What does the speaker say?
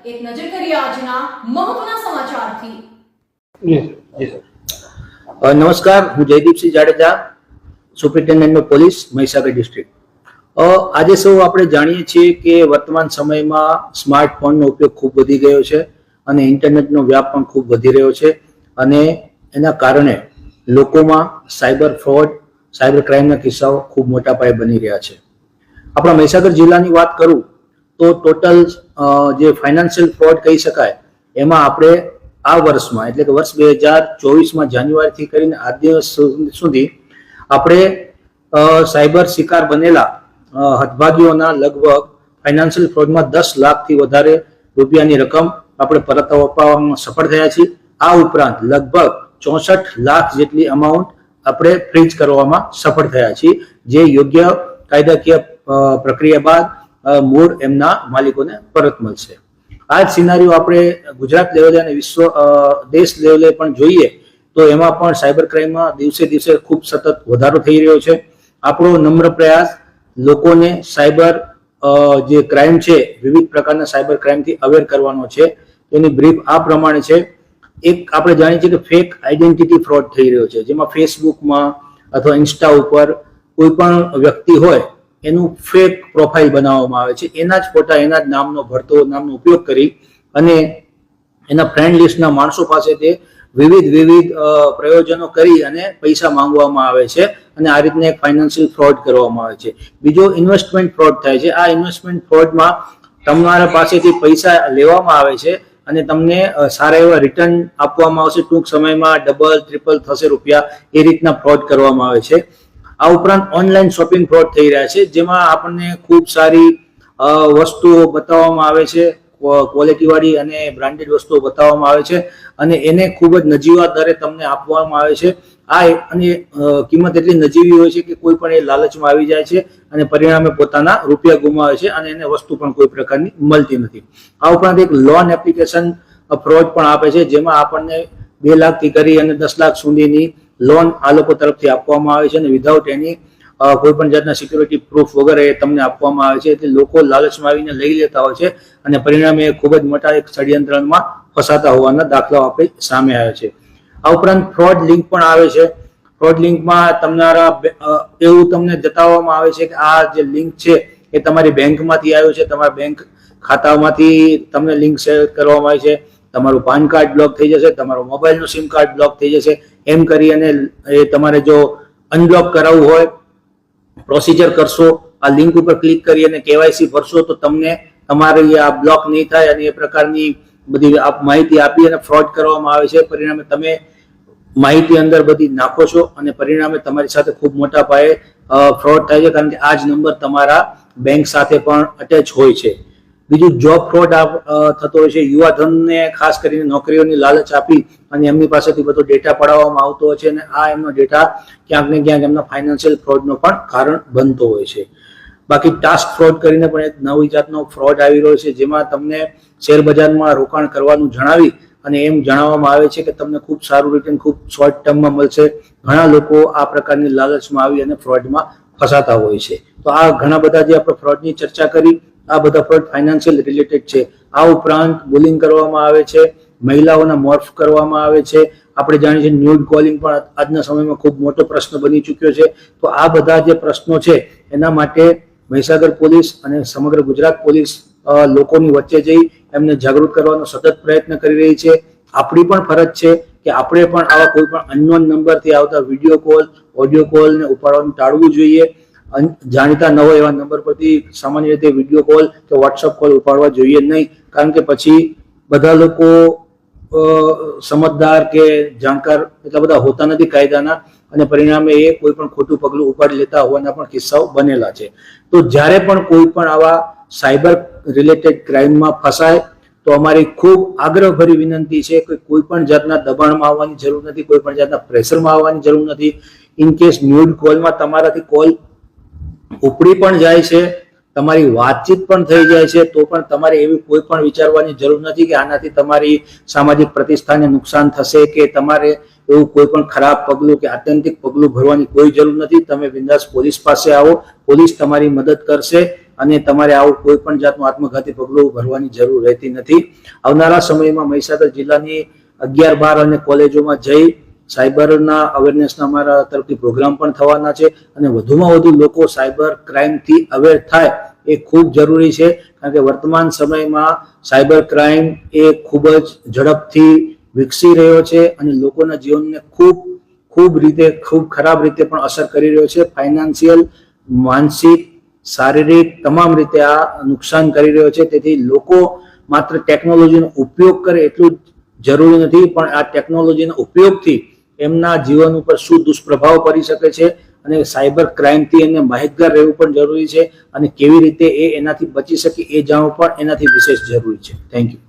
એક નજર કરીએ આજના મહત્વના સમાચારથી। નમસ્કાર, હું Jaydeepsinh Jadeja, superintendent of police, Mahisagar district. આજે સૌ આપણે જાણીએ છીએ કે વર્તમાન સમયમાં સ્માર્ટફોનનો ઉપયોગ ખૂબ વધી ગયો છે અને ઇન્ટરનેટનો વ્યાપ પણ ખૂબ વધી રહ્યો છે અને એના કારણે લોકોમાં સાયબર ફ્રોડ, સાયબર ક્રાઇમના કિસ્સાઓ ખૂબ મોટા પાયે બની રહ્યા છે। આપણા મહીસાગર જિલ્લાની વાત કરું તો ટોટલ જે ફાઇનાન્શિયલ ફ્રોડ કહી શકાય એમાં આપણે આ વર્ષમાં એટલે કે વર્ષ 2024માં જાન્યુઆરીથી કરીને આજ દિવસ સુધી આપણે સાયબર શિકાર બનેલા હતભાગીઓના લગભગ ફાઇનાન્શિયલ ફ્રોડમાં 10 લાખથી વધારે રૂપિયાની રકમ આપણે પરત અપાવવામાં સફળ થયા છીએ। આ ઉપરાંત લગભગ 64 લાખ જેટલી અમાઉન્ટ આપણે ફ્રીઝ કરવામાં સફળ થયા છીએ, જે યોગ્ય કાયદાકીય પ્રક્રિયા બાદ મૂળ એમના માલિકોને પરત મળશે। આ જ સિનારીઓ આપણે ગુજરાત લેવલે અને વિશ્વ દેશ લેવલે પણ જોઈએ તો એમાં પણ સાયબર ક્રાઇમમાં દિવસે દિવસે ખૂબ સતત વધારો થઈ રહ્યો છે। આપણો નમ્ર પ્રયાસ લોકોને સાયબર જે ક્રાઇમ છે, વિવિધ પ્રકારના સાયબર ક્રાઇમથી અવેર કરવાનો છે। તેની બ્રીફ આ પ્રમાણે છે। એક આપણે જાણીએ છીએ કે ફેક આઈડેન્ટિટી ફ્રોડ થઈ રહ્યો છે, જેમાં ફેસબુકમાં અથવા ઇન્સ્ટા ઉપર કોઈ પણ વ્યક્તિ હોય એનું ફેક પ્રોફાઇલ બનાવવામાં આવે છે, એના જ ફોટા, એના જ નામનો ભરતો નામનો ઉપયોગ કરી અને એના ફ્રેન્ડ લિસ્ટના માણસો પાસેથી વિવિધ પ્રયોજનો કરી અને પૈસા માંગવામાં આવે છે અને આ રીતના એક ફાઇનાન્શિયલ ફ્રોડ કરવામાં આવે છે। બીજો ઇન્વેસ્ટમેન્ટ ફ્રોડ થાય છે। આ ઇન્વેસ્ટમેન્ટ ફ્રોડમાં તમારા પાસેથી પૈસા લેવામાં આવે છે અને તમને સારા એવા રિટર્ન આપવામાં આવશે, ટૂંક સમયમાં ડબલ ટ્રિપલ થશે રૂપિયા, એ રીતના ફ્રોડ કરવામાં આવે છે। આ ઉપરાંત ઓનલાઈન શોપિંગ ફ્રોડ થઈ રહ્યા છે, જેમાં આપણને ખૂબ સારી વસ્તુઓ બતાવવામાં આવે છે, ક્વોલિટી વાળી અને બ્રાન્ડેડ વસ્તુઓ બતાવવામાં આવે છે અને એને ખૂબ જ નજીવા દરે તમને આપવામાં આવે છે। આ અને કિંમત એટલી નજીવી હોય છે કે કોઈ પણ એ લાલચમાં આવી જાય છે અને પરિણામે પોતાના રૂપિયા ગુમાવે છે અને એને વસ્તુ પણ કોઈ પ્રકારની મળતી નથી। આ ઉપરાંત એક લોન એપ્લિકેશન ફ્રોડ પણ આપે છે, જેમાં આપણને 2 લાખથી કરી અને 10 લાખ સુધીની લોન આ લોકો તરફથી આપવામાં આવે છે અને વિધાઉટ એની કોઈ પણ જાતના સિક્યુરિટી પ્રૂફ વગર એ તમને આપવામાં આવે છે। એટલે લોકો લાલચમાં આવીને લઈ લેતા હોય છે અને પરિણામે ખૂબ જ મોટા એક ષડયંત્રમાં ફસાતા હોવાના દાખલાઓ આપણે સામે આવ્યા છે। આ ઉપરાંત ફ્રોડ લિંક પણ આવે છે। ફ્રોડ લિંકમાં તમારા એવું તમને જતાવવામાં આવે છે કે આ જે લિંક છે એ તમારી બેંકમાંથી આવ્યો છે, તમારા બેંક ખાતામાંથી તમને લિંક શેર કરવામાં આવી છે, તમારું પાન કાર્ડ બ્લોક થઈ જશે, તમારો મોબાઈલનો સિમ કાર્ડ બ્લોક થઈ જશે। એમ કરી અને એ તમારે જો અનબ્લોક કરાવવું હોય, પ્રોસિજર કરશો, આ લિંક ઉપર ક્લિક કરી અને કેવાયસી ભરશો તો તમને તમારી આ બ્લોક નહીં થાય અને એ પ્રકારની બધી માહિતી આપી અને ફ્રોડ કરવામાં આવે છે। પરિણામે તમે માહિતી અંદર બધી નાખો છો અને પરિણામે તમારી સાથે ખૂબ મોટા પાયે ફ્રોડ થાય છે, કારણ કે આ જ નંબર તમારા બેંક સાથે પણ અટેચ હોય છે। બીજું જોબ ફ્રોડ થતો હોય છે। યુવાધનને ખાસ કરીને નોકરીઓની લાલચ આપી અને એમની પાસેથી બધો ડેટા પડાવવામાં આવતો હોય છે અને આ એમનો ડેટા ક્યાંક ને ક્યાંક એમના ફાઇનાન્શિયલ ફ્રોડનો પણ કારણ બનતો હોય છે। બાકી ટાસ્ક ફ્રોડ કરીને પણ એક નવી જાતનો ફ્રોડ આવી રહ્યો છે, જેમાં તમને શેર બજારમાં રોકાણ કરવાનું જણાવી અને એમ જણાવવામાં આવે છે કે તમને ખૂબ સારું રિટર્ન ખૂબ શોર્ટ ટર્મમાં મળશે। ઘણા લોકો આ પ્રકારની લાલચમાં આવી અને ફ્રોડમાં ફસાતા હોય છે। તો આ ઘણા બધા જે આપણે ફ્રોડની ચર્ચા કરી, આ બધા ફ્રોડ ફાઇનાન્શિયલ રિલેટેડ છે। આ ઉપરાંત બુલિંગ કરવામાં આવે છે, મહિલાઓના મોર્ફ કરવામાં આવે છે। આપણે જાણીએ છીએ ન્યૂડ કોલિંગ પણ આજના સમયમાં ખૂબ મોટો પ્રશ્ન બની ચૂક્યો છે। તો આ બધા જે પ્રશ્નો છે એના માટે મહીસાગર પોલીસ અને સમગ્ર ગુજરાત પોલીસ લોકોની વચ્ચે જઈ એમને જાગૃત કરવાનો સતત પ્રયત્ન કરી રહી છે। આપણી પણ ફરજ છે કે આપણે પણ આવા કોઈ પણ અનનોન નંબરથી આવતા વિડીયો કોલ, ઓડિયો કોલને ઉપાડવાનું ટાળવું જોઈએ। જાણીતા ન હોય એવા નંબર પરથી સામાન્ય રીતે વિડીયો કોલ કે વોટ્સઅપ કોલ ઉપાડવા જોઈએ નહીં, કારણ કે પછી બધા લોકો સમજદાર કે જાણકાર એટલા બધા હોતા નથી કાયદાના અને પરિણામે એ કોઈ પણ ખોટું પગલું ઉપાડી લેતા હોવાના પણ કિસ્સાઓ બનેલા છે। તો જ્યારે પણ કોઈ પણ આવા સાયબર રિલેટેડ ક્રાઇમમાં ફસાય તો અમારી ખૂબ આગ્રહભરી વિનંતી છે કે કોઈ પણ જાતના દબાણમાં આવવાની જરૂર નથી, કોઈ પણ જાતના પ્રેશરમાં આવવાની જરૂર નથી। ઇન કેસ ન્યૂડ કોલમાં તમારાથી કોલ ઉપડી પણ જાય છે, તમારી વાતચીત પણ થઈ જાય છે, તો પણ તમારે એવી કોઈ પણ વિચારવાની જરૂર નથી કે આનાથી તમારી સામાજિક પ્રતિષ્ઠાને નુકસાન થશે કે તમારે એવું કોઈ પણ ખરાબ પગલું કે આત્યંતિક પગલું ભરવાની કોઈ જરૂર નથી। તમે બિંદાસ પોલીસ પાસે આવો, પોલીસ તમારી મદદ કરશે અને તમારે આવું કોઈ પણ જાતનું આત્મઘાતી પગલું ભરવાની જરૂર રહેતી નથી. આવનારા સમયમાં મહીસાગર જિલ્લાની 11, 12 અને કોલેજોમાં જઈ સાયબરના અવેરનેસના અમારા તરફથી પ્રોગ્રામ પણ થવાના છે અને વધુમાં વધુ લોકો સાયબર ક્રાઇમથી અવેર થાય એ ખૂબ જરૂરી છે. કારણ કે વર્તમાન સમયમાં સાયબર ક્રાઇમ એ ખૂબ જ ઝડપથી વિકસી રહ્યો છે અને લોકોના જીવનને ખૂબ ખરાબ રીતે પણ અસર કરી રહ્યો છે. ફાઇનાન્શિયલ, માનસિક, શારીરિક તમામ રીતે આ નુકસાન કરી રહ્યો છે. તેથી લોકો માત્ર ટેકનોલોજીનો ઉપયોગ કરે એટલું જરૂરી નથી, પણ આ ટેકનોલોજીના ઉપયોગથી એમના જીવન ઉપર શું દુષ્પ્રભાવ પડી શકે છે અને સાયબર ક્રાઇમથી એને માહિતગાર રહેવું પણ જરૂરી છે અને કેવી રીતે એનાથી બચી શકે એ જાણવું પણ એનાથી વિશેષ જરૂરી છે. Thank you.